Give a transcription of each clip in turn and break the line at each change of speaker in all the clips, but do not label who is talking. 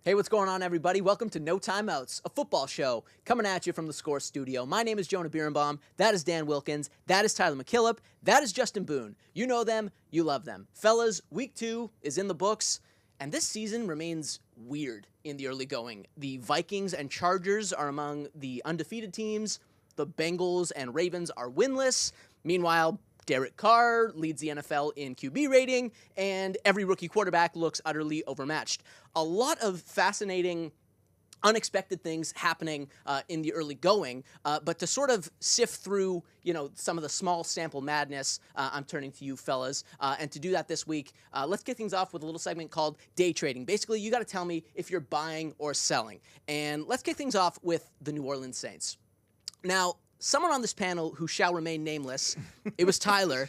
Hey, what's going on, everybody? Welcome to No Timeouts, a football show coming at you from the Score Studio. My name is Jonah Birnbaum. That is Dan Wilkins. That is Tyler MacKillop. That is Justin Boone. You know them. You love them. Fellas, week 2 is in the books, and this season remains weird in the early going. The Vikings and Chargers are among the undefeated teams. The Bengals and Ravens are winless. Meanwhile, Derek Carr leads the NFL in QB rating, and every rookie quarterback looks utterly overmatched. A lot of fascinating, unexpected things happening in the early going, but to sort of sift through, some of the small sample madness, I'm turning to you fellas, and to do that this week, let's get things off with a little segment called Day Trading. Basically, you got to tell me if you're buying or selling, and let's kick things off with the New Orleans Saints. Now, someone on this panel who shall remain nameless, it was Tyler,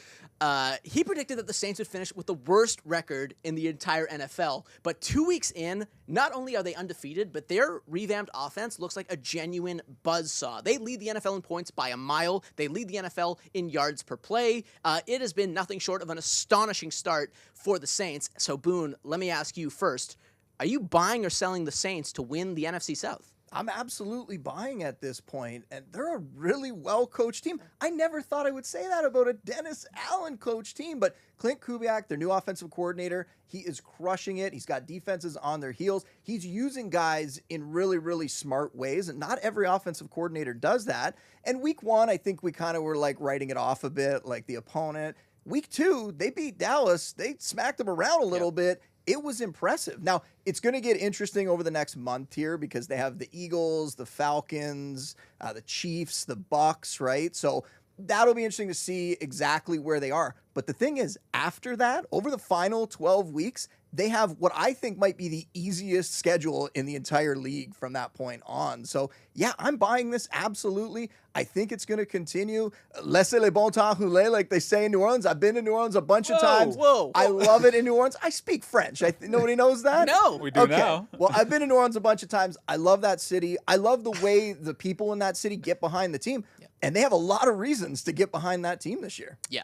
he predicted that the Saints would finish with the worst record in the entire NFL. But 2 weeks in, not only are they undefeated, but their revamped offense looks like a genuine buzzsaw. They lead the NFL in points by a mile. They lead the NFL in yards per play. It has been nothing short of an astonishing start for the Saints. So, Boone, let me ask you first. Are you buying or selling the Saints to win the NFC South?
I'm absolutely buying at this point, and they're a really well-coached team. I never thought I would say that about a Dennis Allen coached team, but Clint Kubiak, their new offensive coordinator, he is crushing it. He's got defenses on their heels. He's using guys in really, really smart ways, and not every offensive coordinator does that. And week 1, I think we kind of were like writing it off a bit, like the opponent. Week 2, they beat Dallas. They smacked them around a little bit. It was impressive. Now, it's going to get interesting over the next month here because they have the Eagles, the Falcons, the Chiefs, the Bucks, right? So that'll be interesting to see exactly where they are. But the thing is, after that, over the final 12 weeks, they have what I think might be the easiest schedule in the entire league from that point on. So, yeah, I'm buying this absolutely. I think it's going to continue. Laissez le bon temps rouler, like they say in New Orleans. I've been to New Orleans a bunch of times.
Whoa.
I love it in New Orleans. I speak French. Nobody knows that?
No.
We do now.
Well, I've been to New Orleans a bunch of times. I love that city. I love the way the people in that city get behind the team. Yeah. And they have a lot of reasons to get behind that team this year.
Yeah.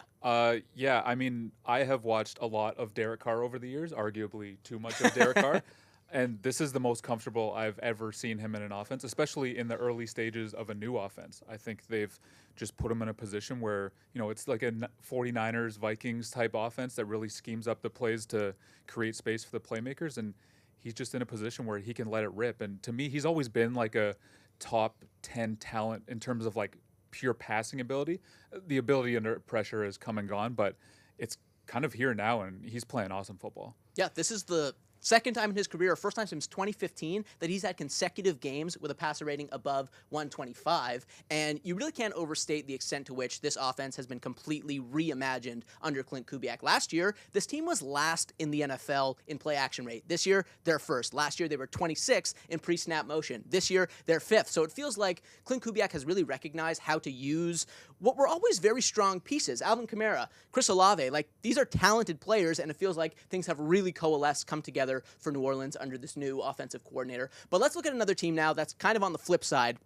Yeah, I mean, I have watched a lot of Derek Carr over the years, arguably too much of Derek Carr. And this is the most comfortable I've ever seen him in an offense, especially in the early stages of a new offense. I think they've just put him in a position where, it's like a 49ers, Vikings type offense that really schemes up the plays to create space for the playmakers. And he's just in a position where he can let it rip. And to me, he's always been like a top 10 talent in terms of like pure passing ability. The ability under pressure has come and gone, but it's kind of here now, and he's playing awesome football.
Yeah, this is the second time in his career, or first time since 2015, that he's had consecutive games with a passer rating above 125. And you really can't overstate the extent to which this offense has been completely reimagined under Clint Kubiak. Last year, this team was last in the NFL in play action rate. This year, they're first. Last year, they were 26th in pre-snap motion. This year, they're 5th. So it feels like Clint Kubiak has really recognized how to use what were always very strong pieces. Alvin Kamara, Chris Olave, these are talented players, and it feels like things have really coalesced, come together for New Orleans under this new offensive coordinator. But let's look at another team now that's kind of on the flip side.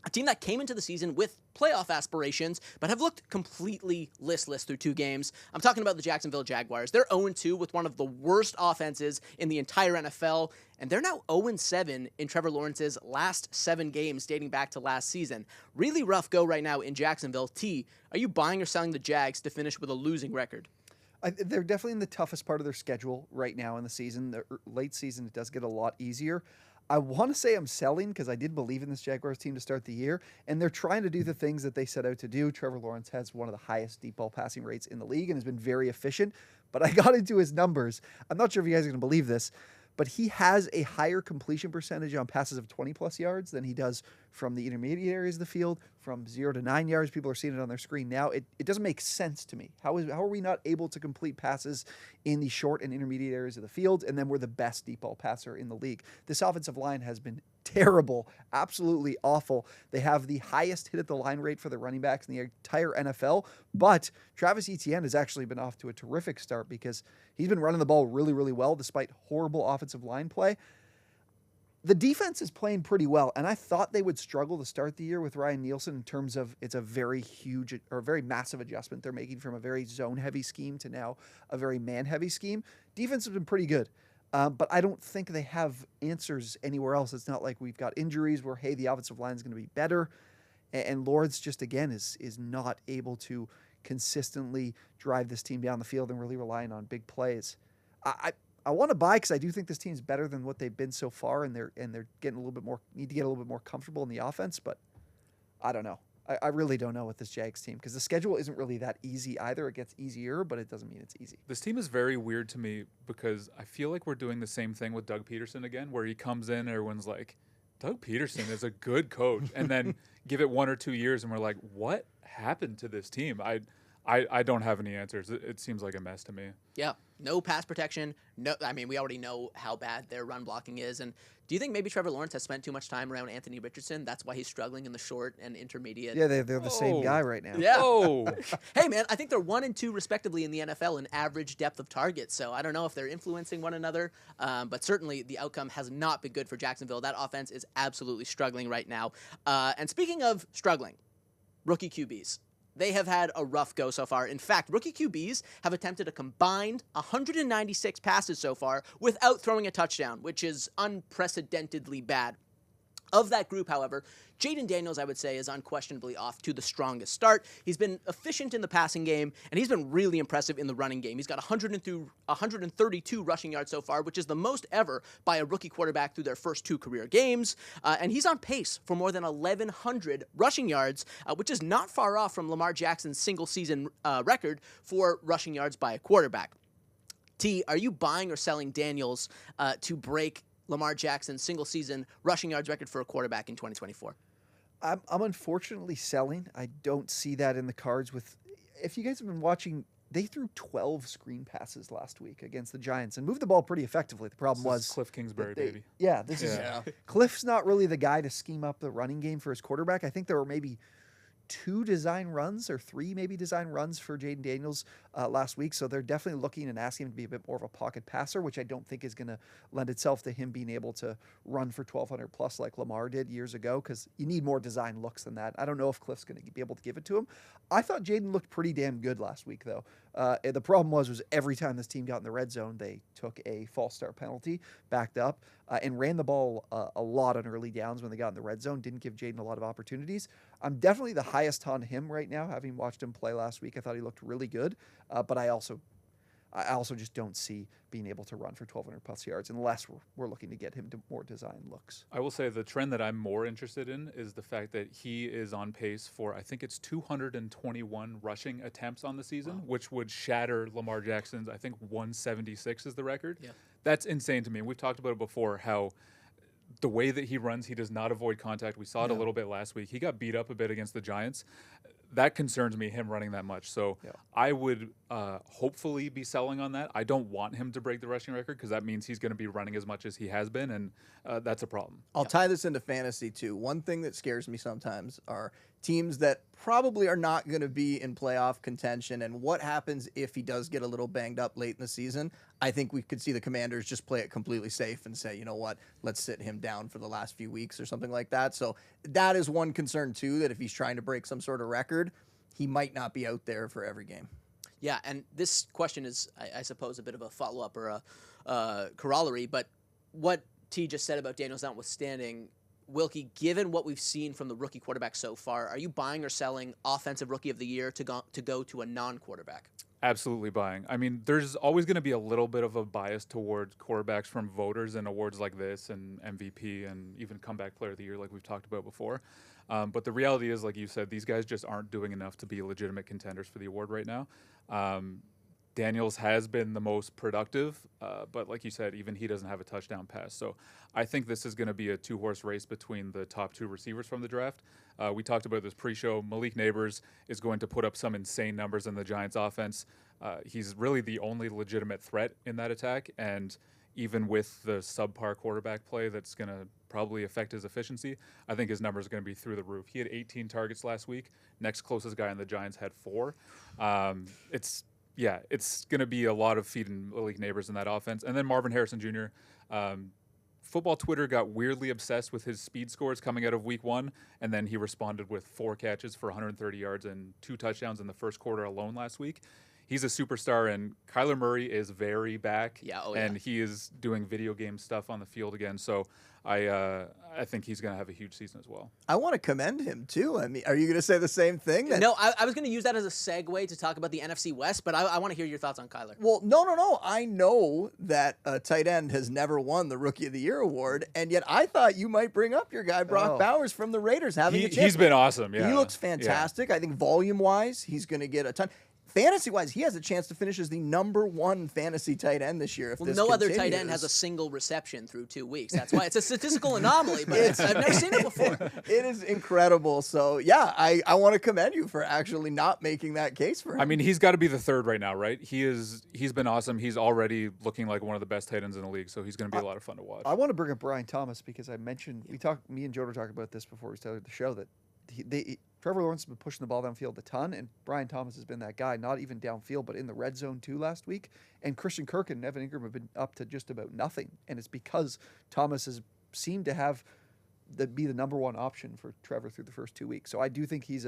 A team that came into the season with playoff aspirations, but have looked completely listless through 2 games. I'm talking about the Jacksonville Jaguars. They're 0-2 with one of the worst offenses in the entire NFL, and they're now 0-7 in Trevor Lawrence's last 7 games dating back to last season. Really rough go right now in Jacksonville. T, are you buying or selling the Jags to finish with a losing record?
They're definitely in the toughest part of their schedule right now in the season. The late season, it does get a lot easier. I want to say I'm selling because I did believe in this Jaguars team to start the year, and they're trying to do the things that they set out to do. Trevor Lawrence has one of the highest deep ball passing rates in the league and has been very efficient, but I got into his numbers. I'm not sure if you guys are going to believe this, but he has a higher completion percentage on passes of 20-plus yards than he does from the intermediate areas of the field, from 0 to 9 yards. People are seeing it on their screen now. It doesn't make sense to me. How are we not able to complete passes in the short and intermediate areas of the field, and then we're the best deep ball passer in the league? This offensive line has been terrible, absolutely awful. They have the highest hit at the line rate for the running backs in the entire NFL, but Travis Etienne has actually been off to a terrific start because he's been running the ball really, really well despite horrible offensive line play. The defense is playing pretty well, and I thought they would struggle to start the year with Ryan Nielsen in terms of it's a very huge or very massive adjustment they're making from a very zone-heavy scheme to now a very man-heavy scheme. Defense has been pretty good. But I don't think they have answers anywhere else. It's not like we've got injuries where, hey, the offensive line is going to be better. And Lords just, again, is not able to consistently drive this team down the field and really relying on big plays. I want to buy because I do think this team's better than what they've been so far, and they're getting a little bit more, need to get a little bit more comfortable in the offense, but I don't know. I really don't know with this Jags team because the schedule isn't really that easy either. It gets easier, but it doesn't mean it's easy.
This team is very weird to me because I feel like we're doing the same thing with Doug Peterson again, where he comes in and everyone's like, Doug Peterson is a good coach. And then give it 1 or 2 years and we're like, what happened to this team? I don't have any answers. It seems like a mess to me.
Yeah, no pass protection. No, I mean, we already know how bad their run blocking is. And do you think maybe Trevor Lawrence has spent too much time around Anthony Richardson? That's why he's struggling in the short and intermediate.
Yeah, they're the same guy right now.
Yeah.
Oh,
Hey, man, I think they're 1 and 2 respectively in the NFL in average depth of target. So I don't know if they're influencing one another, but certainly the outcome has not been good for Jacksonville. That offense is absolutely struggling right now. And speaking of struggling, rookie QBs. They have had a rough go so far. In fact, rookie QBs have attempted a combined 196 passes so far without throwing a touchdown, which is unprecedentedly bad. Of that group, however, Jaden Daniels, I would say, is unquestionably off to the strongest start. He's been efficient in the passing game, and he's been really impressive in the running game. He's got 132 rushing yards so far, which is the most ever by a rookie quarterback through their first 2 career games. And he's on pace for more than 1,100 rushing yards, which is not far off from Lamar Jackson's single-season record for rushing yards by a quarterback. T, are you buying or selling Daniels to break Lamar Jackson's single-season rushing yards record for a quarterback in 2024?
I'm unfortunately selling. I don't see that in the cards. If you guys have been watching, they threw 12 screen passes last week against the Giants and moved the ball pretty effectively. The problem was
Cliff Kingsbury, baby.
Yeah, this is Cliff's not really the guy to scheme up the running game for his quarterback. I think there were maybe 2 design runs or 3 maybe design runs for Jaden Daniels last week. So they're definitely looking and asking him to be a bit more of a pocket passer, which I don't think is going to lend itself to him being able to run for 1,200 plus like Lamar did years ago, because you need more design looks than that. I don't know if Cliff's going to be able to give it to him. I thought Jaden looked pretty damn good last week, though. The problem was every time this team got in the red zone, they took a false start penalty, backed up, and ran the ball a lot on early downs when they got in the red zone. Didn't give Jaden a lot of opportunities. I'm definitely the highest on him right now, having watched him play last week. I thought he looked really good, but I also just don't see being able to run for 1,200 plus yards unless we're looking to get him to more design looks.
I will say the trend that I'm more interested in is the fact that he is on pace for, I think it's 221 rushing attempts on the season, which would shatter Lamar Jackson's, I think 176 is the record.
Yeah.
That's insane to me. And we've talked about it before, how the way that he runs, he does not avoid contact. We saw it a little bit last week. He got beat up a bit against the Giants. That concerns me, him running that much. So I would hopefully be selling on that. I don't want him to break the rushing record because that means he's going to be running as much as he has been, and that's a problem.
I'll tie this into fantasy, too. One thing that scares me sometimes are teams that probably are not going to be in playoff contention, and what happens if he does get a little banged up late in the season. I think we could see the Commanders just play it completely safe and say, you know what, let's sit him down for the last few weeks or something like that. So that is one concern, too, that if he's trying to break some sort of record, he might not be out there for every game.
Yeah, and this question is, I suppose, a bit of a follow-up or a corollary, but what T just said about Daniels notwithstanding, Wilkie, given what we've seen from the rookie quarterback so far, are you buying or selling Offensive Rookie of the Year to go to a non-quarterback?
Absolutely buying. I mean, there's always going to be a little bit of a bias towards quarterbacks from voters in awards like this and MVP and even Comeback Player of the Year like we've talked about before. But the reality is, like you said, these guys just aren't doing enough to be legitimate contenders for the award right now. Daniels has been the most productive, but like you said, even he doesn't have a touchdown pass. So I think this is going to be a 2-horse race between the top 2 receivers from the draft. We talked about this pre-show. Malik Neighbors is going to put up some insane numbers in the Giants offense. He's really the only legitimate threat in that attack, and even with the subpar quarterback play that's going to probably affect his efficiency, I think his numbers are going to be through the roof. He had 18 targets last week. Next closest guy on the Giants had 4. It's going to be a lot of feeding Malik Neighbors in that offense. And then Marvin Harrison Jr., football Twitter got weirdly obsessed with his speed scores coming out of week 1, and then he responded with 4 catches for 130 yards and 2 touchdowns in the first quarter alone last week. he's a superstar, and Kyler Murray is very back.
Yeah,
and he is doing video game stuff on the field again. So I think he's going to have a huge season as well.
I want to commend him too. I mean, are you going to say the same thing?
No, I was going to use that as a segue to talk about the NFC West, but I want to hear your thoughts on Kyler.
Well, no. I know that a tight end has never won the Rookie of the Year award, and yet I thought you might bring up your guy Brock Bowers from the Raiders having a chance.
He's been awesome. Yeah,
he looks fantastic. I think volume-wise, he's going to get a ton. Fantasy-wise, he has a chance to finish as the #1 fantasy tight end this year. If
well,
this
no
continues.
other tight end has a single reception through 2 weeks. That's why it's a statistical anomaly, but I've never seen it before.
It is incredible. So, yeah, I want to commend you for actually not making that case for him.
I mean, he's got to be the third right now, right? He's been awesome. He's already looking like one of the best tight ends in the league, so he's going to be a lot of fun to watch.
I want to bring up Brian Thomas because I mentioned me and Joe were talking about this before we started the show that Trevor Lawrence has been pushing the ball downfield a ton, and Brian Thomas has been that guy, not even downfield, but in the red zone too last week. And Christian Kirk and Evan Ingram have been up to just about nothing, and it's because Thomas has seemed to be the #1 option for Trevor through the first 2 weeks. So I do think he's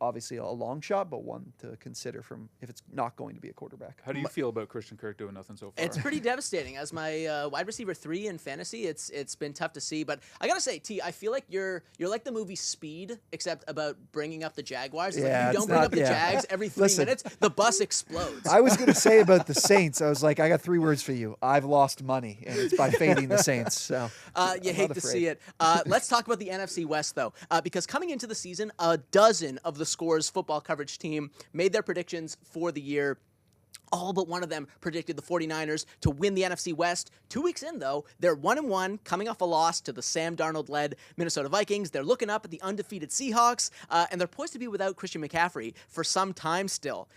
obviously a long shot, but one to consider from if it's not going to be a quarterback.
How do you feel about Christian Kirk doing nothing so far?
It's pretty devastating. As my wide receiver 3 in fantasy, it's been tough to see. But I gotta say, T, I feel like you're like the movie Speed, except about bringing up the Jaguars. It's like you don't bring up the Jags every 3 minutes, the bus explodes.
I was going to say about the Saints, I was like, I got 3 words for you. I've lost money, and it's by fading the Saints. So
you hate to see it. Let's talk about the NFC West, though, because coming into the season, a dozen of the Score's football coverage team made their predictions for the year. All but one of them predicted the 49ers to win the NFC West. 2 weeks in, though, they're 1-1, coming off a loss to the Sam Darnold-led Minnesota Vikings. They're looking up at the undefeated Seahawks, and they're poised to be without Christian McCaffrey for some time still.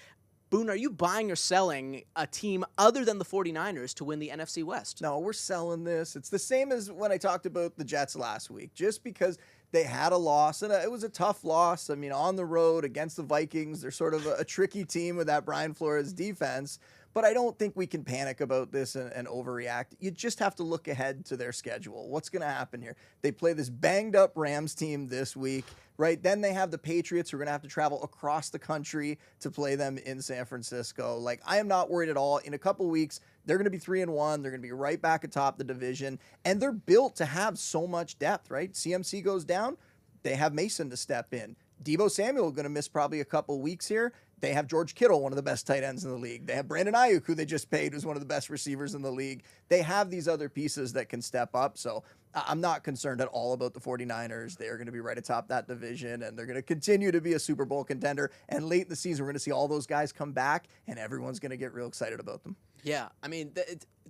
Boone, are you buying or selling a team other than the 49ers to win the NFC West?
No, we're selling this. It's the same as when I talked about the Jets last week. Just because they had a loss, and it was a tough loss. I mean, on the road against the Vikings, they're sort of a tricky team with that Brian Flores defense. But I don't think we can panic about this and overreact. You just have to look ahead to their schedule. What's going to happen here? They play this banged-up Rams team this week, right? Then they have the Patriots who are going to have to travel across the country to play them in San Francisco. Like, I am not worried at all. In a couple weeks, they're going to be 3-1. They're going to be right back atop the division. And they're built to have so much depth, right? CMC goes down. They have Mason to step in. Deebo Samuel going to miss probably a couple weeks here. They have George Kittle, one of the best tight ends in the league. They have Brandon Ayuk, who they just paid, who's one of the best receivers in the league. They have these other pieces that can step up. So I'm not concerned at all about the 49ers. They're going to be right atop that division, and they're going to continue to be a Super Bowl contender. And late in the season, we're going to see all those guys come back, and everyone's going to get real excited about them.
Yeah, I mean,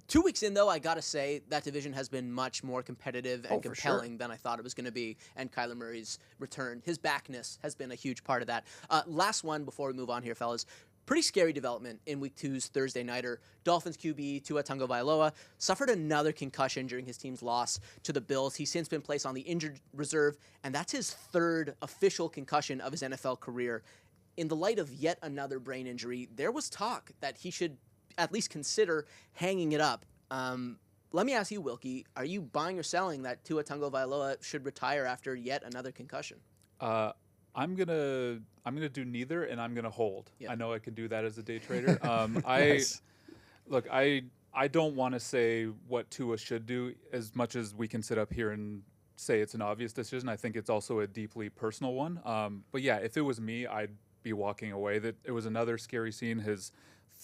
2 weeks in, though, I got to say that division has been much more competitive and compelling than I thought it was going to be. And Kyler Murray's return, his backness has been a huge part of that. Last one before we move on here, fellas. Pretty scary development in Week 2's Thursday Nighter. Dolphins QB Tua Tagovailoa suffered another concussion during his team's loss to the Bills. He's since been placed on the injured reserve, and that's his 3rd official concussion of his NFL career. In the light of yet another brain injury, there was talk that he should at least consider hanging it up. Let me ask you, Wilkie, are you buying or selling that Tua Tagovailoa should retire after yet another concussion?
I'm gonna do neither, and I'm gonna hold.
Yeah.
I know I can do that as a day trader.
Nice.
I don't want to say what Tua should do as much as we can sit up here and say it's an obvious decision. I think it's also a deeply personal one. But yeah, if it was me, I'd be walking away. That it was another scary scene. His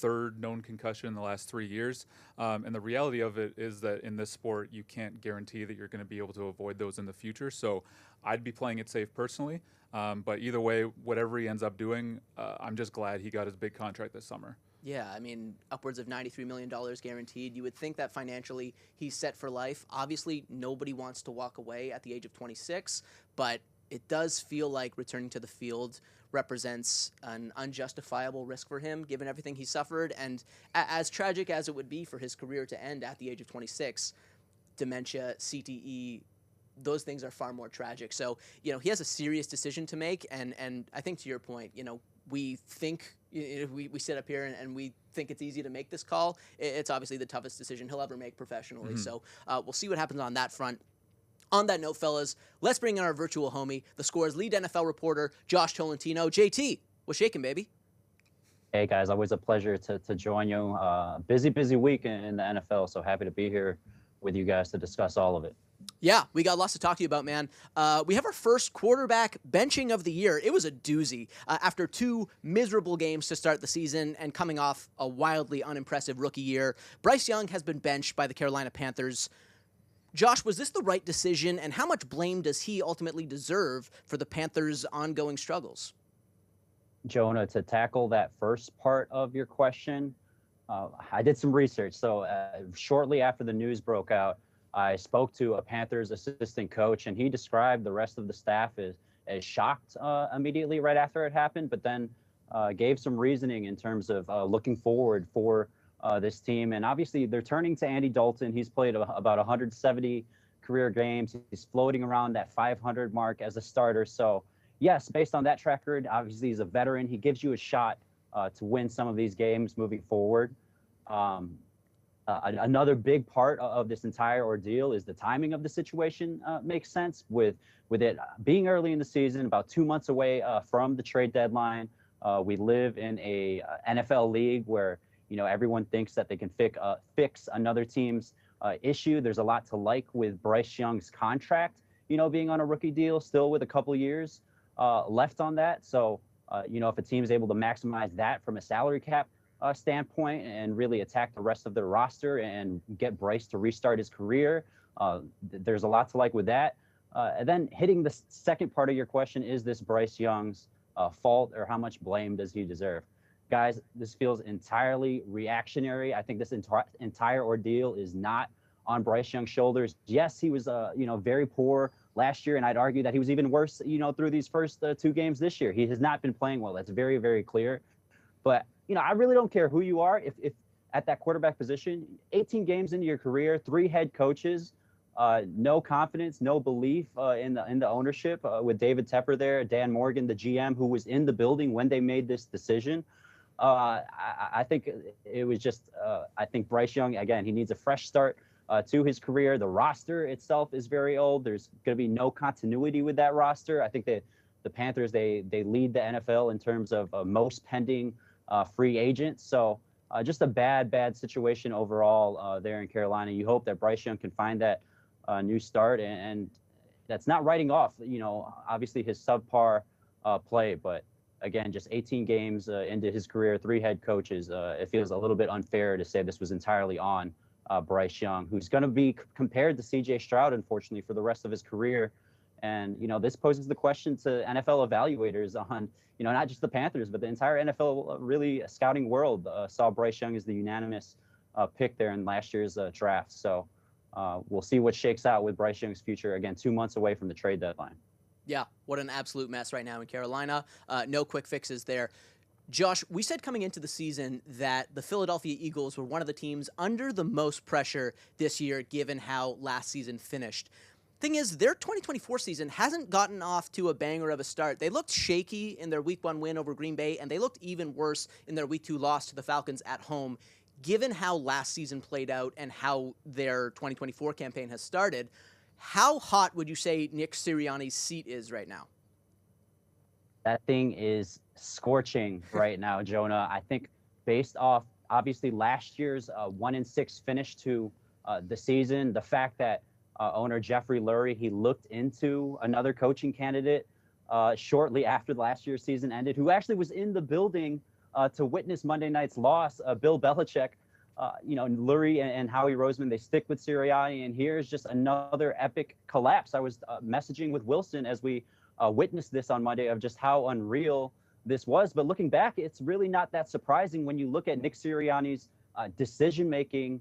3rd known concussion in the last 3 years. And the reality of it is that in this sport, you can't guarantee that you're going to be able to avoid those in the future. So I'd be playing it safe personally. But either way, whatever he ends up doing, I'm just glad he got his big contract this summer.
Yeah, I mean, upwards of $93 million guaranteed. You would think that financially he's set for life. Obviously, nobody wants to walk away at the age of 26, but it does feel like returning to the field represents an unjustifiable risk for him, given everything he suffered. And as tragic as it would be for his career to end at the age of 26, dementia, CTE, those things are far more tragic. So, he has a serious decision to make. And I think to your point, we think, we sit up here and we think it's easy to make this call. It's obviously the toughest decision he'll ever make professionally. So we'll see what happens on that front. On that note, fellas, let's bring in our virtual homie, the Score's lead NFL reporter, Josh Tolentino. JT, what's shaking, baby?
Hey guys, always a pleasure to join you. Busy week in the NFL, so happy to be here with you guys to discuss all of it.
Yeah, we got lots to talk to you about, man. We have our first quarterback benching of the year. It was a doozy after 2 miserable games to start the season and coming off a wildly unimpressive rookie year. Bryce Young has been benched by the Carolina Panthers. Josh, was this the right decision, and how much blame does he ultimately deserve for the Panthers' ongoing struggles?
Jonah, to tackle that first part of your question, I did some research. So shortly after the news broke out, I spoke to a Panthers assistant coach, and he described the rest of the staff as shocked immediately right after it happened, but then gave some reasoning in terms of looking forward for this team. And obviously, they're turning to Andy Dalton. He's played about 170 career games. He's floating around that 500 mark as a starter. So, yes, based on that track record, obviously he's a veteran. He gives you a shot to win some of these games moving forward. Another big part of this entire ordeal is the timing of the situation makes sense with it being early in the season, about 2 months away from the trade deadline. We live in a NFL league where, everyone thinks that they can fix another team's issue. There's a lot to like with Bryce Young's contract, being on a rookie deal, still with a couple years left on that. So, if a team is able to maximize that from a salary cap standpoint and really attack the rest of their roster and get Bryce to restart his career, there's a lot to like with that. And then hitting the second part of your question, is this Bryce Young's fault, or how much blame does he deserve? Guys, this feels entirely reactionary. I think this entire ordeal is not on Bryce Young's shoulders. Yes, he was very poor last year, and I'd argue that he was even worse, through these first 2 games this year. He has not been playing well. That's very, very clear. But, I really don't care who you are. If at that quarterback position, 18 games into your career, 3 head coaches, no confidence, no belief in the ownership with David Tepper there, Dan Morgan, the GM, who was in the building when they made this decision. I think it was just, I think Bryce Young, again, he needs a fresh start to his career. The roster itself is very old. There's going to be no continuity with that roster. I think that the Panthers, they lead the NFL in terms of most pending free agents. So just a bad situation overall there in Carolina. You hope that Bryce Young can find that new start, and that's not writing off, obviously his subpar play, but again, just 18 games into his career, 3 head coaches. It feels a little bit unfair to say this was entirely on Bryce Young, who's going to be compared to C.J. Stroud, unfortunately, for the rest of his career. And, this poses the question to NFL evaluators on, not just the Panthers, but the entire NFL really scouting world saw Bryce Young as the unanimous pick there in last year's draft. So we'll see what shakes out with Bryce Young's future, again, 2 months away from the trade deadline.
Yeah, what an absolute mess right now in Carolina. No quick fixes there. Josh, we said coming into the season that the Philadelphia Eagles were one of the teams under the most pressure this year, given how last season finished. Thing is, their 2024 season hasn't gotten off to a banger of a start. They looked shaky in their Week 1 win over Green Bay, and they looked even worse in their Week 2 loss to the Falcons at home. Given how last season played out and how their 2024 campaign has started, how hot would you say Nick Sirianni's seat is right now?
That thing is scorching right now, Jonah. I think based off, obviously, last year's 1-6 finish to the season, the fact that owner Jeffrey Lurie, he looked into another coaching candidate shortly after last year's season ended, who actually was in the building to witness Monday night's loss, Bill Belichick. Lurie and Howie Roseman, they stick with Sirianni, and here's just another epic collapse. I was messaging with Wilson as we witnessed this on Monday of just how unreal this was. But looking back, it's really not that surprising when you look at Nick Sirianni's decision-making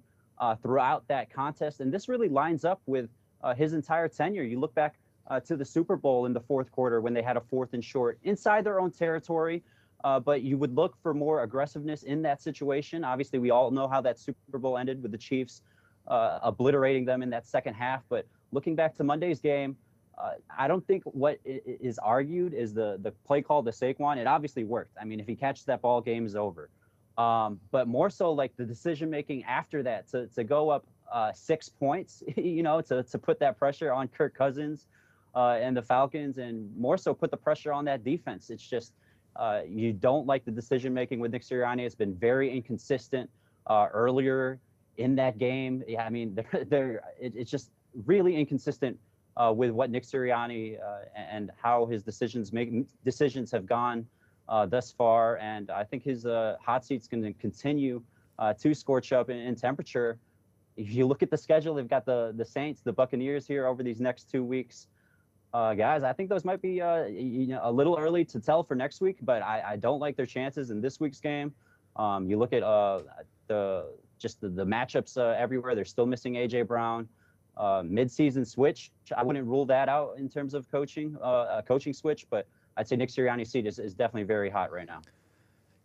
throughout that contest. And this really lines up with his entire tenure. You look back to the Super Bowl in the fourth quarter when they had a 4th and short inside their own territory. But you would look for more aggressiveness in that situation. Obviously, we all know how that Super Bowl ended with the Chiefs obliterating them in that second half. But looking back to Monday's game, I don't think what is argued is the play call to Saquon. It obviously worked. I mean, if he catches that ball, game is over. But more so like the decision-making after that to go up 6 points, to put that pressure on Kirk Cousins and the Falcons, and more so put the pressure on that defense. It's just, You don't like the decision making with Nick Sirianni. It's been very inconsistent earlier in that game. Yeah, I mean, it's just really inconsistent with what Nick Sirianni and how his decisions have gone thus far. And I think his hot seat's going to continue to scorch up in temperature. If you look at the schedule, they've got the Saints, the Buccaneers here over these next 2 weeks. Guys, I think those might be a little early to tell for next week, but I don't like their chances in this week's game. You look at the matchups everywhere. They're still missing A.J. Brown. Mid-season switch, I wouldn't rule that out in terms of coaching, a coaching switch, but I'd say Nick Sirianni's seat is definitely very hot right now.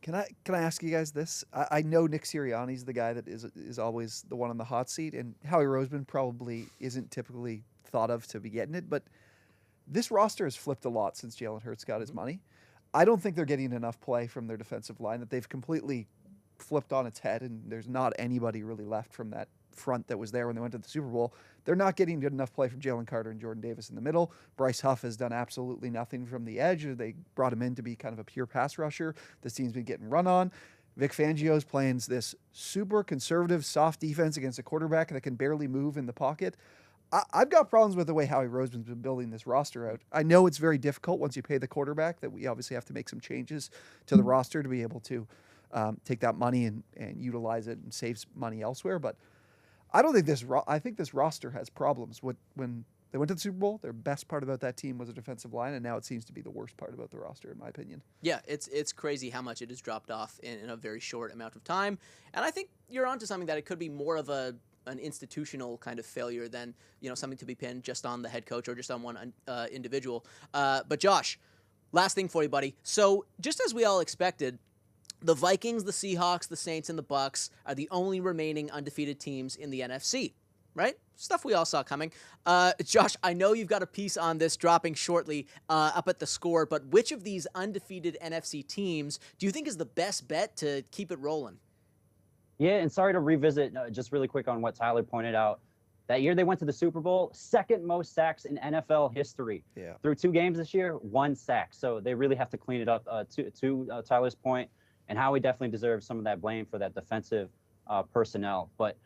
Can I ask you guys this? I know Nick Sirianni's the guy that is always the one on the hot seat, and Howie Roseman probably isn't typically thought of to be getting it, but this roster has flipped a lot since Jalen Hurts got his money. I don't think they're getting enough play from their defensive line, that they've completely flipped on its head, and there's not anybody really left from that front that was there when they went to the Super Bowl. They're not getting good enough play from Jalen Carter and Jordan Davis in the middle. Bryce Huff has done absolutely nothing from the edge. They brought him in to be kind of a pure pass rusher. This team's been getting run on. Vic Fangio's playing this super conservative, soft defense against a quarterback that can barely move in the pocket. I've got problems with the way Howie Roseman's been building this roster out. I know it's very difficult once you pay the quarterback, that we obviously have to make some changes to the roster to be able to take that money and utilize it and save money elsewhere. But I don't think I think this roster has problems. When they went to the Super Bowl, their best part about that team was a defensive line, and now it seems to be the worst part about the roster, in my opinion.
Yeah, it's crazy how much it has dropped off in a very short amount of time. And I think you're onto something, that it could be more of an institutional kind of failure than something to be pinned just on the head coach or just on one individual. But Josh, last thing for you, buddy. So just as we all expected, the Vikings, the Seahawks, the Saints, and the Bucs are the only remaining undefeated teams in the NFC, right? Stuff we all saw coming. Josh, I know you've got a piece on this dropping shortly up at the Score, but which of these undefeated NFC teams do you think is the best bet to keep it rolling?
Yeah, and sorry to revisit just really quick on what Tyler pointed out. That year they went to the Super Bowl, second most sacks in NFL history.
Yeah.
Through 2 games this year, 1 sack. So they really have to clean it up to Tyler's point. And Howie definitely deserves some of that blame for that defensive personnel. But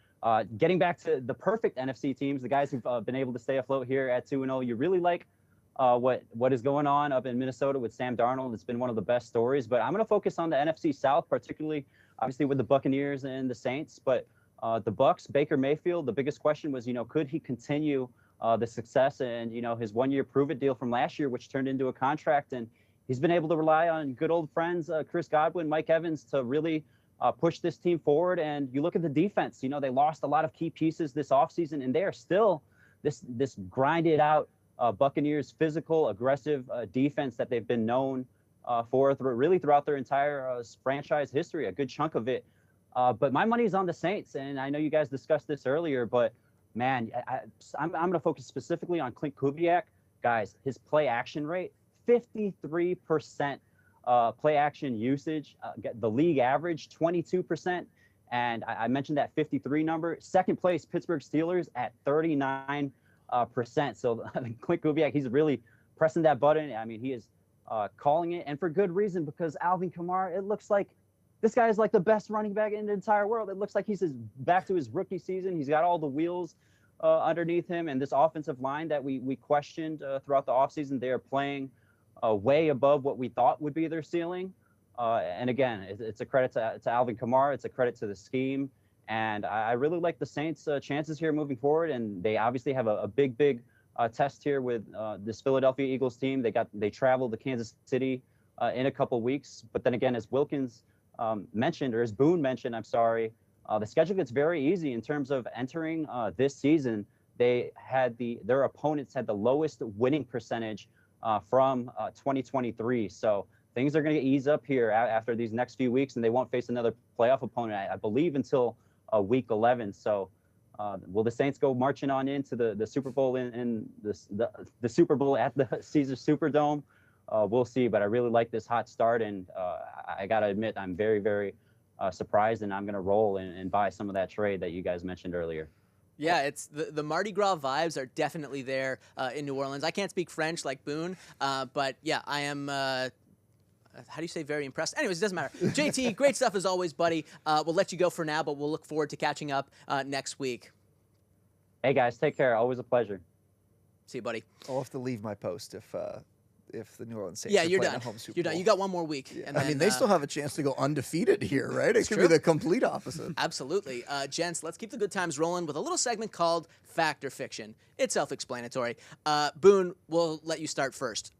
getting back to the perfect NFC teams, the guys who've been able to stay afloat here at 2-0, you really like what is going on up in Minnesota with Sam Darnold. It's been one of the best stories. But I'm going to focus on the NFC South, particularly, obviously, with the Buccaneers and the Saints. But the Bucs, Baker Mayfield, the biggest question was, could he continue the success and, his one-year prove-it deal from last year, which turned into a contract. And he's been able to rely on good old friends, Chris Godwin, Mike Evans, to really push this team forward. And you look at the defense, they lost a lot of key pieces this offseason, and they are still this grinded out Buccaneers physical, aggressive defense that they've been known for really throughout their entire franchise history, a good chunk of it. But my money is on the Saints, and I know you guys discussed this earlier, but man, I'm going to focus specifically on Clint Kubiak. Guys, his play action rate, 53% play action usage. The league average, 22%. And I mentioned that 53 number. Second place, Pittsburgh Steelers at 39%. So Clint Kubiak, he's really pressing that button. I mean, he is calling it, and for good reason, because Alvin Kamara, it looks like this guy is like the best running back in the entire world. It looks like he's back to his rookie season. He's got all the wheels underneath him, and this offensive line that we questioned throughout the offseason, they are playing way above what we thought would be their ceiling. And again, it's a credit to Alvin Kamara. It's a credit to the scheme. And I really like the Saints' chances here moving forward. And they obviously have a big test here with this Philadelphia Eagles team. They travel to Kansas City in a couple weeks. But then again, as Wilkins mentioned, or as Boone mentioned, the schedule gets very easy in terms of entering this season. Their opponents had the lowest winning percentage from 2023. So things are going to ease up here after these next few weeks, and they won't face another playoff opponent, I believe, until week 11. So will the Saints go marching on into the Super Bowl in the Super Bowl at the Caesars Superdome? We'll see, but I really like this hot start, and I got to admit, I'm very, very surprised, and I'm going to roll and buy some of that trade that you guys mentioned earlier.
Yeah, it's the Mardi Gras vibes are definitely there in New Orleans. I can't speak French like Boone, but yeah, I am. how do you say very impressed? Anyways, it doesn't matter. JT, great stuff as always, buddy. We'll let you go for now, but we'll look forward to catching up next week.
Hey, guys, take care. Always a pleasure.
See you, buddy.
I'll have to leave my post if the New Orleans Saints
Yeah,
are
you're
playing
done.
at home Super
You're done.
Bowl.
You got one more week.
Yeah.
And
I mean,
then,
they still have a chance to go undefeated here, right? It could be
true.
the complete opposite.
Absolutely. Gents, let's keep the good times rolling with a little segment called Fact or Fiction. It's self-explanatory. Boone, we'll let you start first.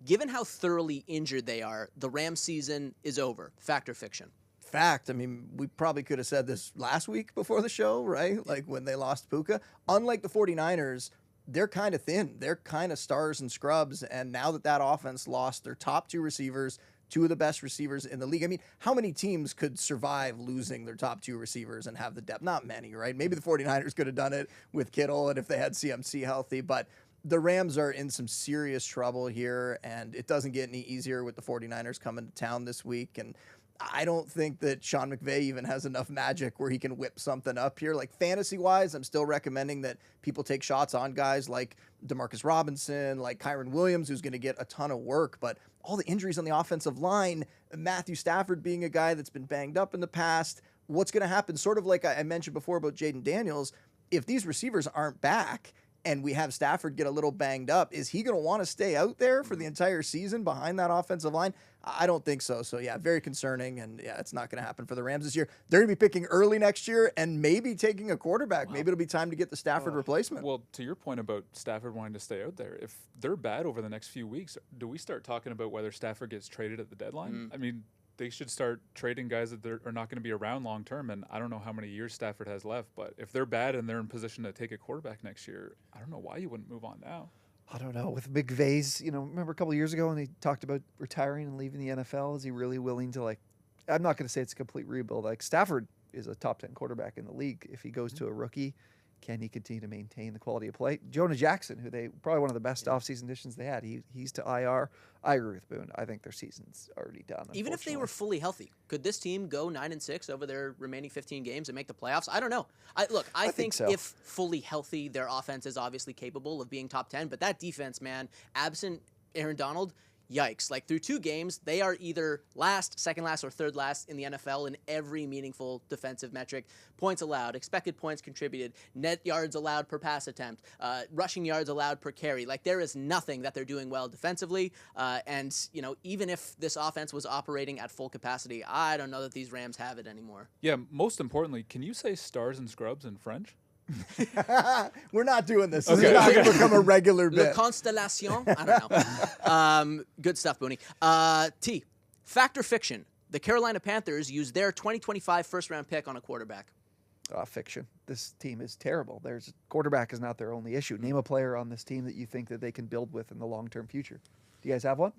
Given how thoroughly injured they are, the Rams season is over. Fact or fiction?
Fact. I mean, we probably could have said this last week before the show, right? Like when they lost Puka. Unlike the 49ers, they're kind of thin. They're kind of stars and scrubs. And now that offense lost their top two receivers, two of the best receivers in the league. I mean, how many teams could survive losing their top two receivers and have the depth? Not many, right? Maybe the 49ers could have done it with Kittle and if they had CMC healthy, but the Rams are in some serious trouble here, and it doesn't get any easier with the 49ers coming to town this week. And I don't think that Sean McVay even has enough magic where he can whip something up here. Like fantasy-wise, I'm still recommending that people take shots on guys like Demarcus Robinson, like Kyron Williams, who's going to get a ton of work. But all the injuries on the offensive line, Matthew Stafford being a guy that's been banged up in the past, what's going to happen? Sort of like I mentioned before about Jaden Daniels, if these receivers aren't back and we have Stafford get a little banged up, is he going to want to stay out there for the entire season behind that offensive line? I don't think so. So, yeah, very concerning, and, yeah, it's not going to happen for the Rams this year. They're going to be picking early next year and maybe taking a quarterback. Wow. Maybe it'll be time to get the Stafford replacement.
Well, to your point about Stafford wanting to stay out there, if they're bad over the next few weeks, do we start talking about whether Stafford gets traded at the deadline? I mean, they should start trading guys that are not going to be around long term. And I don't know how many years Stafford has left, but if they're bad and they're in position to take a quarterback next year, I don't know why you wouldn't move on now.
I don't know. With McVay's, remember a couple of years ago when he talked about retiring and leaving the NFL? Is he really willing to, I'm not going to say it's a complete rebuild. Like, Stafford is a top 10 quarterback in the league. If he goes to a rookie, can he continue to maintain the quality of play? Jonah Jackson, who they probably one of the best offseason additions they had, he's to IR. I agree with Boone. I think their season's already done.
Even if they were fully healthy, could this team go 9-6 over their remaining 15 games and make the playoffs? I don't know. I think so. If fully healthy, their offense is obviously capable of being top 10. But that defense, man, absent Aaron Donald, yikes. Like, through 2 games, they are either last, second last, or third last in the NFL in every meaningful defensive metric. Points allowed, expected points contributed, net yards allowed per pass attempt, rushing yards allowed per carry. Like, there is nothing that they're doing well defensively. And, even if this offense was operating at full capacity, I don't know that these Rams have it anymore.
Yeah, most importantly, can you say stars and scrubs in French?
We're not doing this. This is not going to become a regular bit.
Le Constellation? I don't know. Good stuff, Booney. T, fact or fiction? The Carolina Panthers used their 2025 first-round pick on a quarterback.
Fiction. This team is terrible. Quarterback is not their only issue. Name a player on this team that you think that they can build with in the long-term future. Do you guys have one?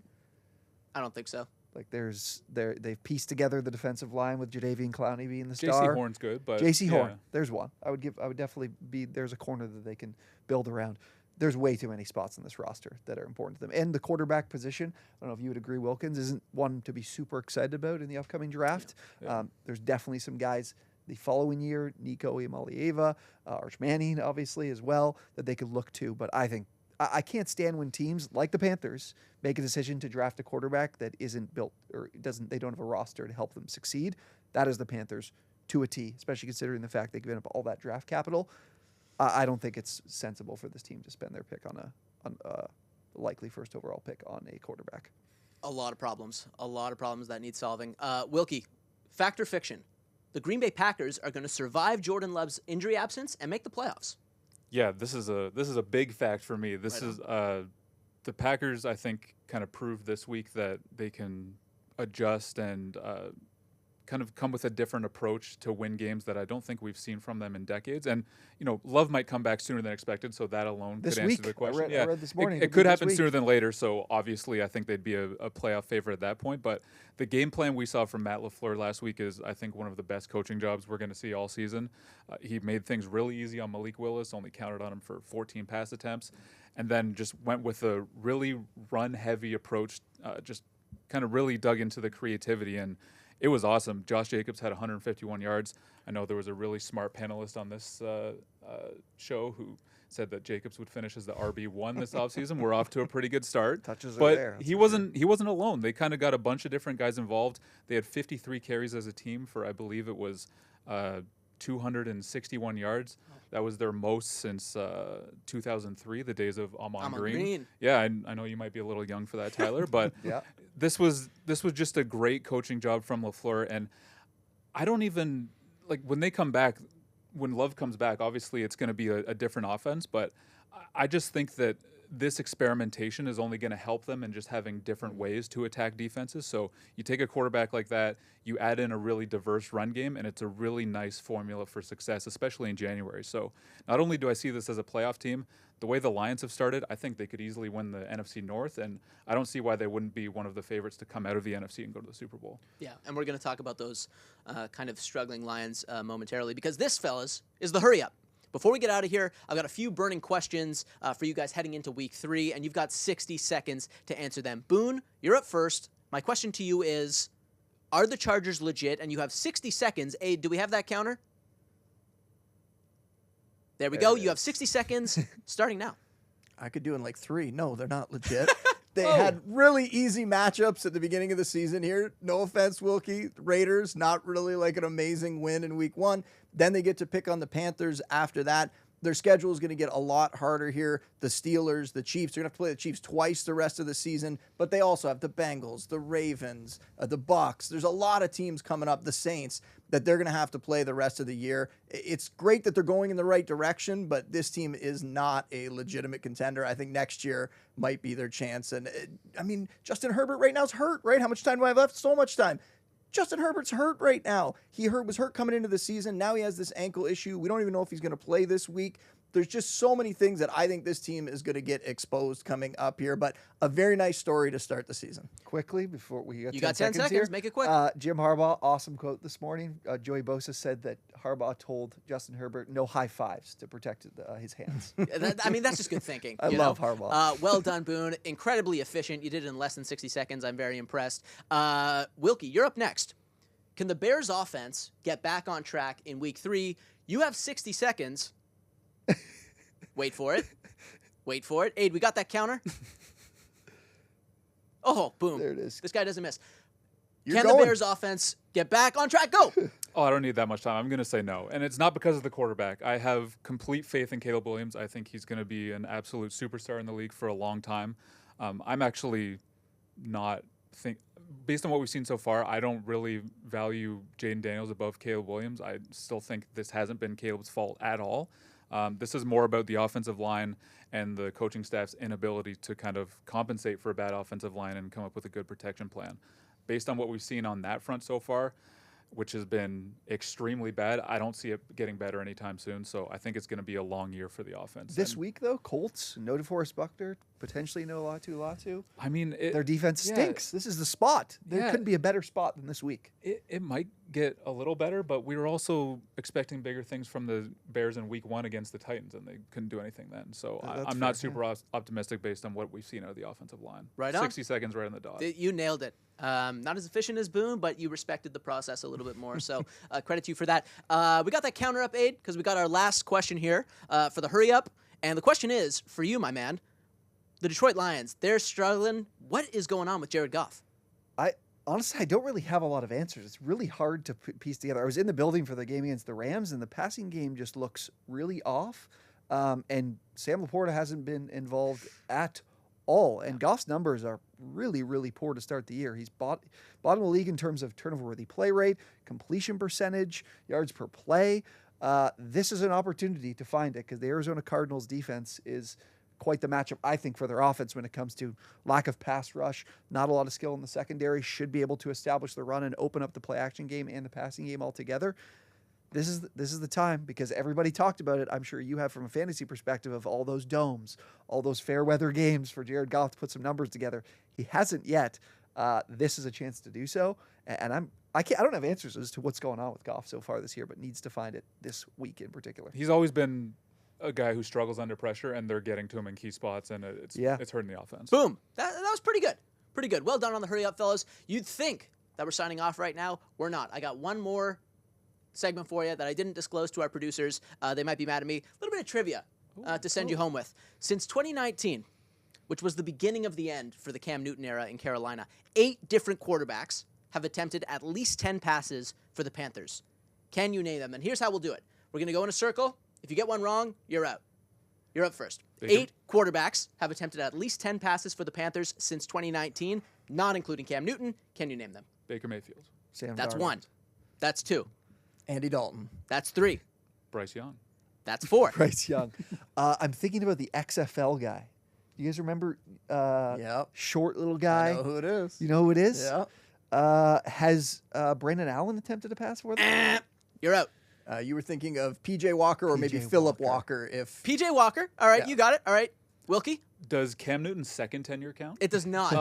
I don't think so.
Like they've pieced together the defensive line with Jadeveon Clowney being the star.
J.C. Horn's good, but
J.C. Horn, there's one. I would definitely be. There's a corner that they can build around. There's way too many spots in this roster that are important to them. And the quarterback position, I don't know if you would agree, Wilkins isn't one to be super excited about in the upcoming draft. Yeah. There's definitely some guys the following year, Nico Iamaleava, Arch Manning, obviously as well, that they could look to. But I think. I can't stand when teams like the Panthers make a decision to draft a quarterback that isn't built or they don't have a roster to help them succeed. That is the Panthers to a T, especially considering the fact they've given up all that draft capital. I don't think it's sensible for this team to spend their pick on a likely first overall pick on a quarterback.
A lot of problems that need solving. Wilkie, fact or fiction? The Green Bay Packers are going to survive Jordan Love's injury absence and make the playoffs.
Yeah, this is a big fact for me. This is the Packers, I think, kind of proved this week that they can adjust and kind of come with a different approach to win games that I don't think we've seen from them in decades. And, Love might come back sooner than expected, so that alone could answer the question.
I read this morning.
It could happen sooner than later, so obviously I think they'd be a playoff favorite at that point. But the game plan we saw from Matt LaFleur last week is, I think, one of the best coaching jobs we're going to see all season. He made things really easy on Malik Willis, only counted on him for 14 pass attempts, and then just went with a really run-heavy approach, just kind of really dug into the creativity, and it was awesome. Josh Jacobs had 151 yards. I know there was a really smart panelist on this show who said that Jacobs would finish as the RB1 this offseason. We're off to a pretty good start.
Touches are
but
there,
he wasn't alone. They kind of got a bunch of different guys involved. They had 53 carries as a team for, I believe it was 261 yards. That was their most since 2003, the days of Amon Green. Yeah, I know you might be a little young for that, Tyler, but
Yeah.
this was just a great coaching job from LaFleur. And I don't even like when they come back. When Love comes back, obviously it's going to be a different offense, but I just think that this experimentation is only going to help them in just having different ways to attack defenses. So you take a quarterback like that, you add in a really diverse run game, and it's a really nice formula for success, especially in January. So not only do I see this as a playoff team, the way the Lions have started, I think they could easily win the NFC North, and I don't see why they wouldn't be one of the favorites to come out of the NFC and go to the Super Bowl.
Yeah, and we're going to talk about those kind of struggling Lions momentarily, because this, fellas, is the hurry up. Before we get out of here, I've got a few burning questions for you guys heading into week 3, and you've got 60 seconds to answer them. Boone, you're up first. My question to you is, are the Chargers legit? And you have 60 seconds. Aid, do we have that counter? There we go. You have 60 seconds starting now.
I could do in like 3. No, they're not legit. They had really easy matchups at the beginning of the season here. No offense, Wilkie. Raiders, not really like an amazing win in week 1. Then they get to pick on the Panthers after that. Their schedule is going to get a lot harder here. The Steelers, the Chiefs, they're going to have to play the Chiefs twice the rest of the season, but they also have the Bengals, the Ravens, the Bucs. There's a lot of teams coming up, the Saints, that they're going to have to play the rest of the year. It's great that they're going in the right direction, but this team is not a legitimate contender. I think next year might be their chance. And I mean, Justin Herbert right now is hurt, right? How much time do I have left? So much time. Justin Herbert's hurt right now. He was hurt coming into the season. Now he has this ankle issue. We don't even know if he's going to play this week. There's just so many things that I think this team is going to get exposed coming up here, but a very nice story to start the season.
Quickly, before we got
You
10
got 10 seconds.
here.
Make it quick.
Jim Harbaugh, awesome quote this morning. Joey Bosa said that Harbaugh told Justin Herbert no high fives to protect his hands.
I mean, that's just good thinking.
I love Harbaugh.
Well done, Boone. Incredibly efficient. You did it in less than 60 seconds. I'm very impressed. Wilkie, you're up next. Can the Bears offense get back on track in week 3? You have 60 seconds. Wait for it. Wait for it. Aid, we got that counter? Oh, boom.
There it is.
This guy doesn't miss.
You're
Can
going.
the Bears offense get back on track? Go.
Oh, I don't need that much time. I'm going to say no. And it's not because of the quarterback. I have complete faith in Caleb Williams. I think he's going to be an absolute superstar in the league for a long time. I'm actually not based on what we've seen so far, I don't really value Jaden Daniels above Caleb Williams. I still think this hasn't been Caleb's fault at all. This is more about the offensive line and the coaching staff's inability to kind of compensate for a bad offensive line and come up with a good protection plan. Based on what we've seen on that front so far, which has been extremely bad, I don't see it getting better anytime soon. So I think it's going to be a long year for the offense.
This week, though, Colts, no DeForest Buckner, potentially no Latu.
I mean,
their defense stinks. This is the spot. There couldn't be a better spot than this week.
It might get a little better, but we were also expecting bigger things from the Bears in week 1 against the Titans, and they couldn't do anything then. So I'm not super optimistic based on what we've seen out of the offensive line.
Right on.
60 seconds right on the dot.
You nailed it. Not as efficient as Boone, but you respected the process a little bit more. So credit to you for that. We got that counter up, Aid, because we got our last question here for the hurry up. And the question is, for you, my man, the Detroit Lions, they're struggling. What is going on with Jared Goff?
Honestly, I don't really have a lot of answers. It's really hard to piece together. I was in the building for the game against the Rams, and the passing game just looks really off. And Sam Laporta hasn't been involved at all. And Goff's numbers are really, really poor to start the year. He's bottom of the league in terms of turnover-worthy play rate, completion percentage, yards per play. This is an opportunity to find it because the Arizona Cardinals defense is quite the matchup, I think, for their offense when it comes to lack of pass rush, not a lot of skill in the secondary, should be able to establish the run and open up the play-action game and the passing game altogether. This is the time because everybody talked about it. I'm sure you have from a fantasy perspective of all those domes, all those fair weather games for Jared Goff to put some numbers together. He hasn't yet. This is a chance to do so, and I don't have answers as to what's going on with Goff so far this year, but needs to find it this week in particular.
He's always been a guy who struggles under pressure, and they're getting to him in key spots, and it's hurting the offense.
Boom. That was pretty good. Pretty good. Well done on the hurry up, fellas. You'd think that we're signing off right now. We're not. I got one more segment for you that I didn't disclose to our producers. They might be mad at me. A little bit of trivia. to send you home with. Since 2019, which was the beginning of the end for the Cam Newton era in Carolina, 8 different quarterbacks have attempted at least 10 passes for the Panthers. Can you name them? And here's how we'll do it. We're going to go in a circle. If you get one wrong, you're out. You're up first. 8 quarterbacks have attempted at least 10 passes for the Panthers since 2019, not including Cam Newton. Can you name them?
Baker Mayfield.
Sam
That's
Darnold.
1. That's 2.
Andy Dalton.
That's 3.
Bryce Young.
That's 4.
Bryce Young. I'm thinking about the XFL guy. You guys remember?
Yep.
Short little
I
guy.
know who it is.
You know who it is?
Yeah.
Has Brandon Allen attempted a pass for them?
You're out.
You were thinking of P.J. Walker or maybe
P.J.
Philip
Walker.
Walker. If
PJ Walker. All right,
Yeah.
you got it. All right. Wilkie?
Does Cam Newton's second tenure count?
It does not.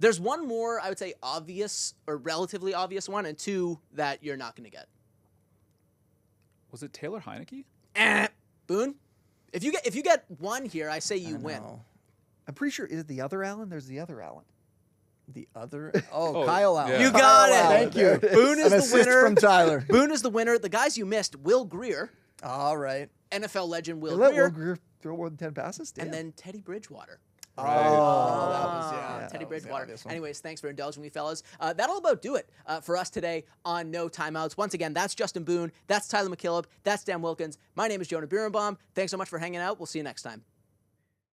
There's one more, I would say, obvious or relatively obvious one, and 2 that you're not going to get.
Was it Taylor Heineke?
Boone? If you get 1 here, I say you win.
No.
I'm pretty sure. Is it the other Allen? There's the other Allen.
The other. Oh, Kyle Allen.
yeah.
You got
Kyle
it.
Allen. Thank you.
Boone is
An
the
assist
winner.
from Tyler.
Boone is the winner. The guys you missed, Will Greer,
All right.
NFL legend
They
Will
let
Greer,
Will Greer throw more than 10 passes?
and
Damn.
then Teddy Bridgewater.
Oh,
Right.
that was yeah.
Teddy
that was the
Bridgewater.
obvious one.
Anyways, thanks for indulging me, fellas. That'll about do it for us today on No Timeouts. Once again, that's Justin Boone. That's Tyler MacKillop. That's Dan Wilkins. My name is Jonah Birnbaum. Thanks so much for hanging out. We'll see you next time.